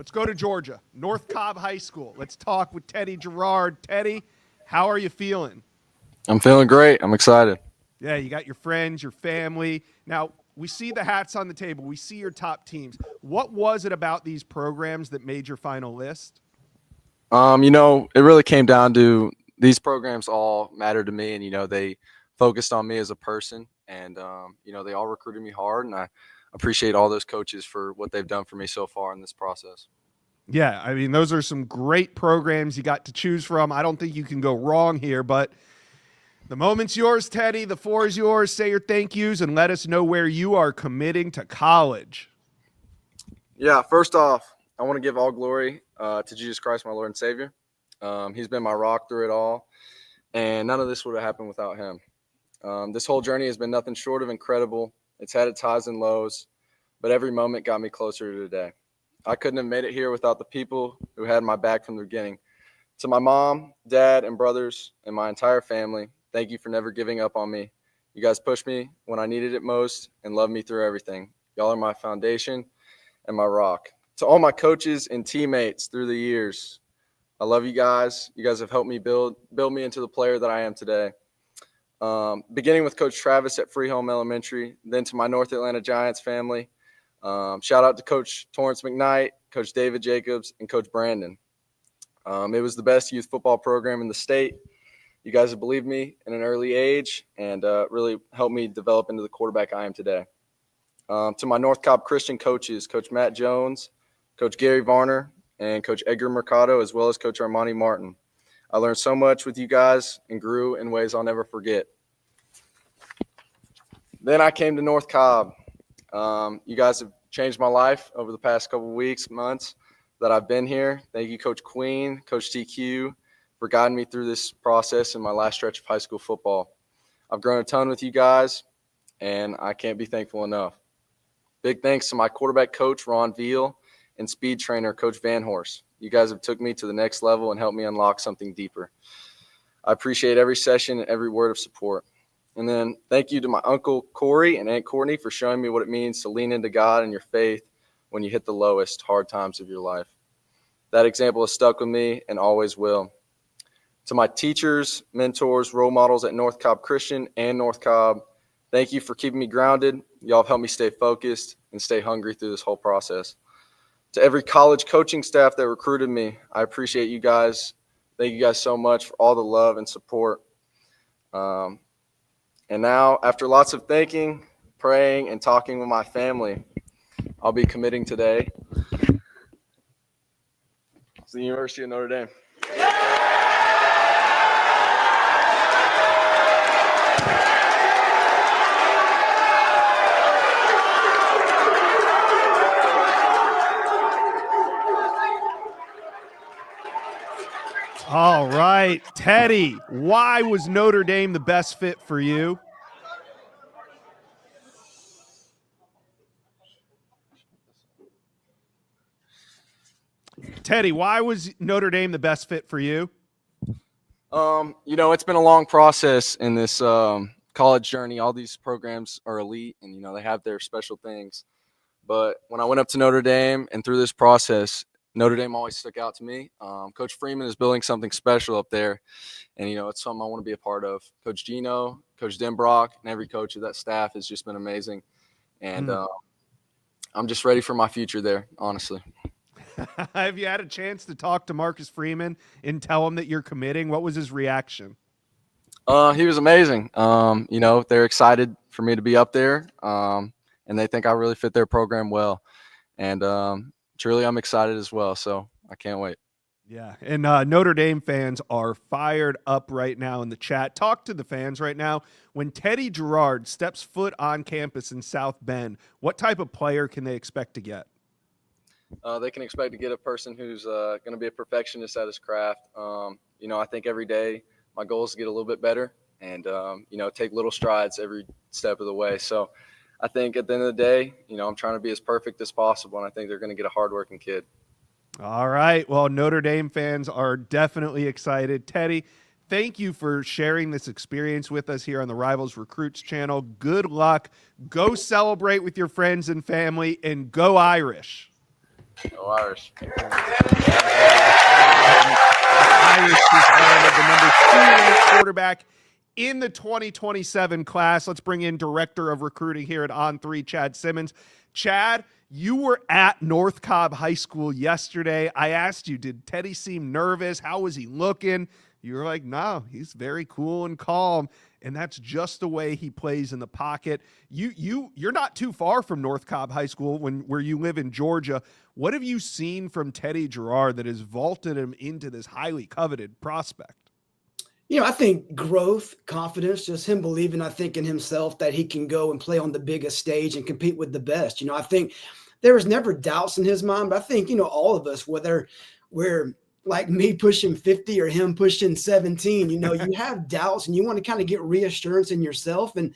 Let's go to Georgia, North Cobb High School. Let's talk with Teddy Jarrard. Teddy, how are you feeling? I'm feeling great. I'm excited. Yeah, you got your friends, your family. Now, we see the hats on the table. We see your top teams. What was it about these programs that made your final list? It really came down to these programs all mattered to me, and they focused on me as a person, and they all recruited me hard, and I appreciate all those coaches for what they've done for me so far in this process. Yeah, I mean, those are some great programs you got to choose from. I don't think you can go wrong here, but the moment's yours, Teddy. The floor is yours. Say your thank yous and let us know where you are committing to college. Yeah, first off, I want to give all glory to Jesus Christ, my Lord and Savior. He's been my rock through it all, and none of this would have happened without him. This whole journey has been nothing short of incredible. It's had its highs and lows, but every moment got me closer to today. I couldn't have made it here without the people who had my back from the beginning. To my mom, dad, and brothers, and my entire family, thank you for never giving up on me. You guys pushed me when I needed it most and loved me through everything. Y'all are my foundation and my rock. To all my coaches and teammates through the years, I love you guys. You guys have helped me build me into the player that I am today. Beginning with Coach Travis at Freeholm Elementary, then to my North Atlanta Giants family. Shout out to Coach Torrance McKnight, Coach David Jacobs, and Coach Brandon. It was the best youth football program in the state. You guys have believed me in an early age and really helped me develop into the quarterback I am today. To my North Cobb Christian coaches, Coach Matt Jones, Coach Gary Varner, and Coach Edgar Mercado, as well as Coach Armani Martin. I learned so much with you guys and grew in ways I'll never forget. Then I came to North Cobb. You guys have changed my life over the past couple of weeks, months that I've been here. Thank you, Coach Queen, Coach TQ, for guiding me through this process in my last stretch of high school football. I've grown a ton with you guys, and I can't be thankful enough. Big thanks to my quarterback coach, Ron Veal, and speed trainer, Coach Van Horst. You guys have took me to the next level and helped me unlock something deeper. I appreciate every session and every word of support. And then thank you to my Uncle Corey and Aunt Courtney for showing me what it means to lean into God and your faith when you hit the lowest, hard times of your life. That example has stuck with me and always will. To my teachers, mentors, role models at North Cobb Christian and North Cobb, thank you for keeping me grounded. Y'all have helped me stay focused and stay hungry through this whole process. To every college coaching staff that recruited me, I appreciate you guys. Thank you guys so much for all the love and support. And now, after lots of thinking, praying, and talking with my family, I'll be committing today to the University of Notre Dame. All right, Teddy, why was Notre Dame the best fit for you? Teddy, why was Notre Dame the best fit for you? It's been a long process in this college journey. All these programs are elite and, they have their special things. But when I went up to Notre Dame and through this process, Notre Dame always stuck out to me. Coach Freeman is building something special up there, and, it's something I want to be a part of. Coach Gino, Coach Denbrock, and every coach of that staff has just been amazing. And I'm just ready for my future there, honestly. Have you had a chance to talk to Marcus Freeman and tell him that you're committing? What was his reaction? He was amazing. They're excited for me to be up there, and they think I really fit their program well. And truly, I'm excited as well, so I can't wait. Yeah, and Notre Dame fans are fired up right now in the chat. Talk to the fans right now. When Teddy Jarrard steps foot on campus in South Bend, what type of player can they expect to get? They can expect to get a person who's going to be a perfectionist at his craft. I think every day my goal is to get a little bit better and, take little strides every step of the way. So I think at the end of the day, I'm trying to be as perfect as possible, and I think they're going to get a hardworking kid. All right. Well, Notre Dame fans are definitely excited. Teddy, thank you for sharing this experience with us here on the Rivals Recruits channel. Good luck. Go celebrate with your friends and family, and go Irish. Go Irish. Irish just landed the number 2 quarterback in the 2027 class. Let's bring in Director of Recruiting here at On3, Chad Simmons. Chad, you were at North Cobb High School yesterday. I asked you, did Teddy seem nervous? How was he looking? You were like, no, he's very cool and calm, and that's just the way he plays in the pocket. You're not too far from North Cobb High School where you live in Georgia. What have you seen from Teddy Jarrard that has vaulted him into this highly coveted prospect? I think growth, confidence, just him believing, I think, in himself that he can go and play on the biggest stage and compete with the best. I think there was never doubts in his mind, but I think, all of us, whether we're like me pushing 50 or him pushing 17, you have doubts and you want to kind of get reassurance in yourself. And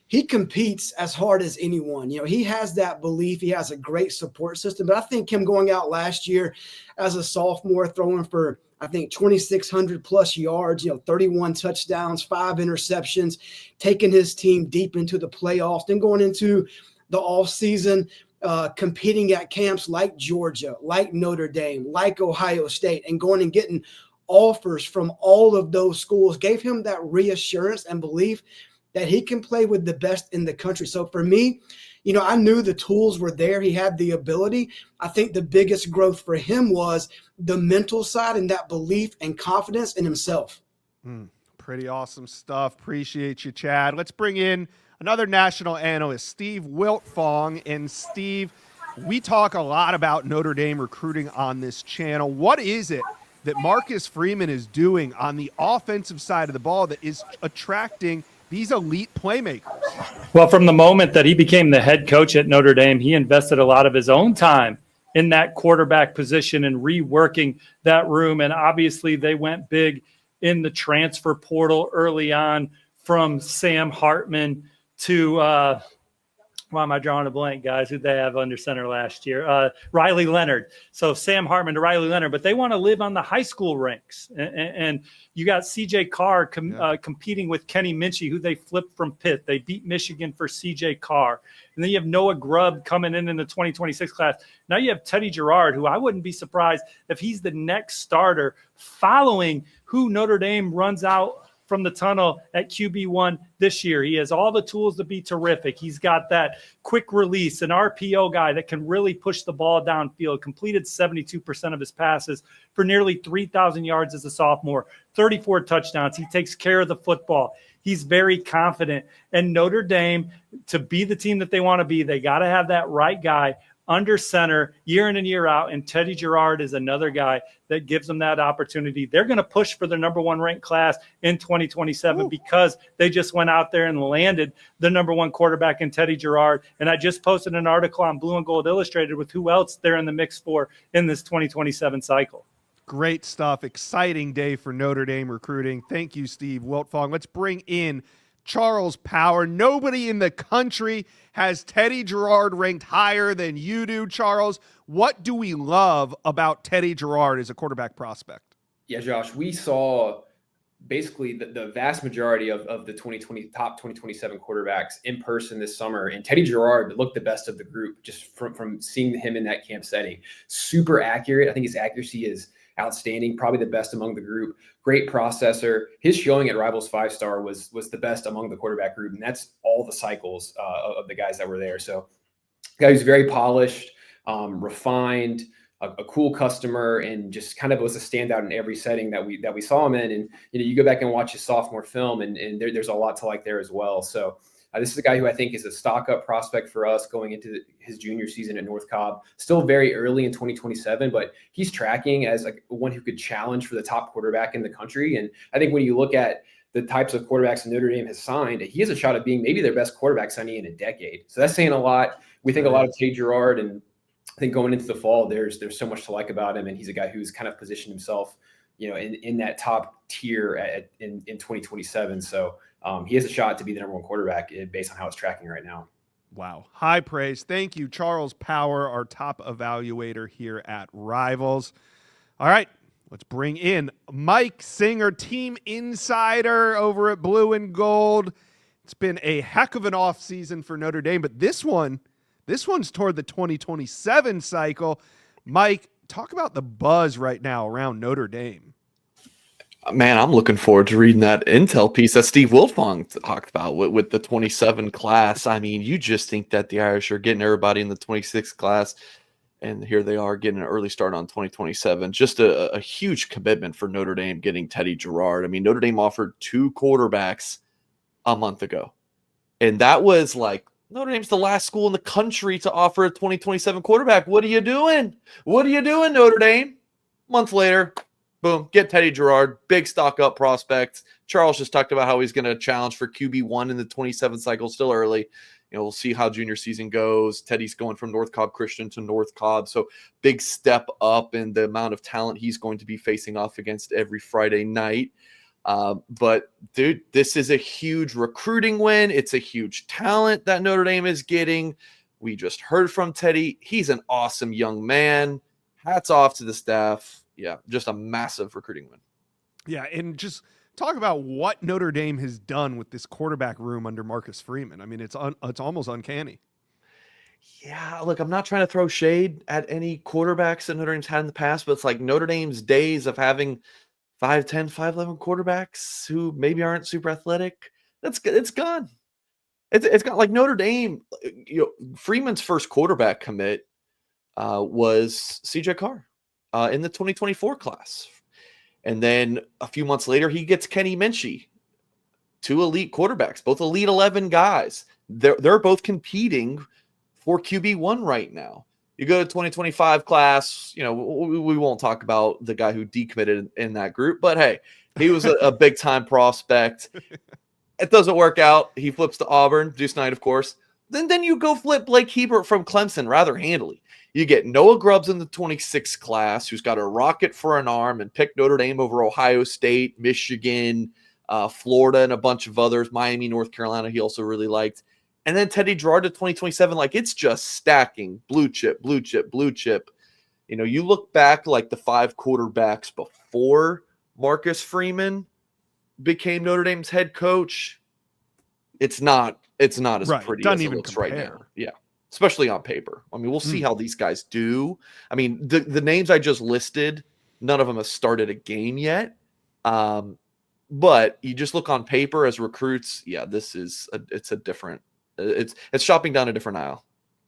he competes as hard as anyone. He has that belief. He has a great support system. But I think him going out last year as a sophomore, throwing for, I think, 2,600 plus yards, 31 touchdowns, 5 interceptions, taking his team deep into the playoffs, then going into the offseason, competing at camps like Georgia, like Notre Dame, like Ohio State, and going and getting offers from all of those schools, gave him that reassurance and belief that he can play with the best in the country. So for me, I knew the tools were there. He had the ability. I think the biggest growth for him was the mental side and that belief and confidence in himself. Pretty awesome stuff. Appreciate you, Chad. Let's bring in another national analyst, Steve Wiltfong. And Steve, we talk a lot about Notre Dame recruiting on this channel. What is it that Marcus Freeman is doing on the offensive side of the ball that is attracting these elite playmakers? Well, from the moment that he became the head coach at Notre Dame, he invested a lot of his own time in that quarterback position and reworking that room. And obviously they went big in the transfer portal early on, from Sam Hartman to why am I drawing a blank, guys? Who'd they have under center last year? Riley Leonard. So Sam Hartman to Riley Leonard, but they want to live on the high school ranks. And you got CJ Carr competing with Kenny Minchie, who they flipped from Pitt. They beat Michigan for CJ Carr. And then you have Noah Grubb coming in the 2026 class. Now you have Teddy Jarrard, who I wouldn't be surprised if he's the next starter following who Notre Dame runs out from the tunnel at QB1 this year. He has all the tools to be terrific. He's got that quick release, an RPO guy that can really push the ball downfield, completed 72% of his passes for nearly 3,000 yards as a sophomore, 34 touchdowns. He takes care of the football. He's very confident. And Notre Dame, to be the team that they want to be, they got to have that right guy under center year in and year out. And Teddy Jarrard is another guy that gives them that opportunity. They're going to push for their number 1 ranked class in 2027 because they just went out there and landed the number 1 quarterback in Teddy Jarrard. And I just posted an article on Blue and Gold Illustrated with who else they're in the mix for in this 2027 cycle. Great stuff. Exciting day for Notre Dame recruiting. Thank you, Steve Wiltfong. Let's bring in Charles Power. Nobody in the country has Teddy Jarrard ranked higher than you do, Charles. What do we love about Teddy Jarrard as a quarterback prospect? Yeah, Josh, we saw basically the vast majority of the top 2027 quarterbacks in person this summer, and Teddy Jarrard looked the best of the group just from seeing him in that camp setting. Super accurate. I think his accuracy is outstanding, probably the best among the group. Great processor. His showing at Rivals 5-star was the best among the quarterback group, and that's all the cycles of the guys that were there. So, guy who's very polished, refined, a cool customer, and just kind of was a standout in every setting that we saw him in. And you go back and watch his sophomore film, and there's a lot to like there as well. So. This is a guy who I think is a stock-up prospect for us going into his junior season at North Cobb. Still very early in 2027, but he's tracking as like one who could challenge for the top quarterback in the country. And I think when you look at the types of quarterbacks Notre Dame has signed, he has a shot at being maybe their best quarterback signing in a decade. So that's saying a lot. We think a lot of Teddy Jarrard, and I think going into the fall, there's so much to like about him, and he's a guy who's kind of positioned himself, in that top tier in 2027. So he has a shot to be the number 1 quarterback based on how it's tracking right now. Wow. High praise. Thank you, Charles Power, our top evaluator here at Rivals. All right, let's bring in Mike Singer, team insider over at Blue and Gold. It's been a heck of an offseason for Notre Dame, but this one's toward the 2027 cycle. Mike, talk about the buzz right now around Notre Dame. Man, I'm looking forward to reading that intel piece that Steve Wiltfong talked about with the 27 class. I mean, you just think that the Irish are getting everybody in the 26 class, and here they are getting an early start on 2027. Just a huge commitment for Notre Dame getting Teddy Jarrard. I mean, Notre Dame offered 2 quarterbacks a month ago, and that was like, Notre Dame's the last school in the country to offer a 2027 quarterback. What are you doing? What are you doing, Notre Dame? A month later, boom, get Teddy Jarrard, big stock up prospect. Charles just talked about how he's going to challenge for QB1 in the 27 cycle, still early. You know, we'll see how junior season goes. Teddy's going from North Cobb Christian to North Cobb, so big step up in the amount of talent he's going to be facing off against every Friday night. But dude, this is a huge recruiting win. It's a huge talent that Notre Dame is getting. We just heard from Teddy. He's an awesome young man. Hats off to the staff. Yeah, just a massive recruiting win. Yeah, and just talk about what Notre Dame has done with this quarterback room under Marcus Freeman. I mean, it's almost uncanny. Yeah, look, I'm not trying to throw shade at any quarterbacks that Notre Dame's had in the past, but it's like Notre Dame's days of having 5'10", 5'11" quarterbacks who maybe aren't super athletic. It's gone. It's got like Notre Dame. Freeman's first quarterback commit was CJ Carr in the 2024 class, and then a few months later he gets Kenny Minchie, 2 elite quarterbacks, both elite 11 guys. They're both competing for QB1 right now. You go to 2025 class, we won't talk about the guy who decommitted in that group, but hey, he was a big time prospect. It doesn't work out. He flips to Auburn, Deuce Knight, of course. Then you go flip Blake Hebert from Clemson rather handily. You get Noah Grubbs in the 26 class, who's got a rocket for an arm and picked Notre Dame over Ohio State, Michigan, Florida, and a bunch of others. Miami, North Carolina, he also really liked. And then Teddy Jarrard to 2027, like it's just stacking blue chip, blue chip, blue chip. You look back like the 5 quarterbacks before Marcus Freeman became Notre Dame's head coach. It's not as pretty as it looks right now. Yeah, especially on paper. I mean, we'll see how these guys do. I mean, the names I just listed, none of them have started a game yet. But you just look on paper as recruits. Yeah, it's shopping down a different aisle.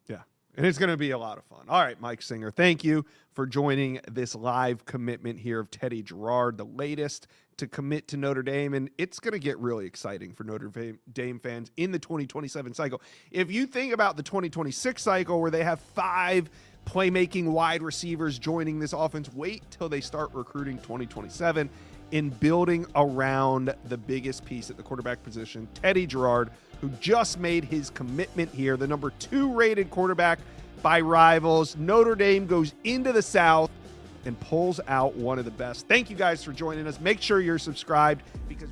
Yeah, and it's going to be a lot of fun. All right, Mike Singer, thank you for joining this live commitment here of Teddy Jarrard, the latest to commit to Notre Dame, and it's going to get really exciting for Notre Dame fans in the 2027 cycle. If you think about the 2026 cycle where they have 5 playmaking wide receivers joining this offense, wait till they start recruiting 2027 in building around the biggest piece at the quarterback position, Teddy Jarrard, who just made his commitment here, the number 2 rated quarterback by Rivals. Notre Dame goes into the South and pulls out one of the best. Thank you guys for joining us. Make sure you're subscribed because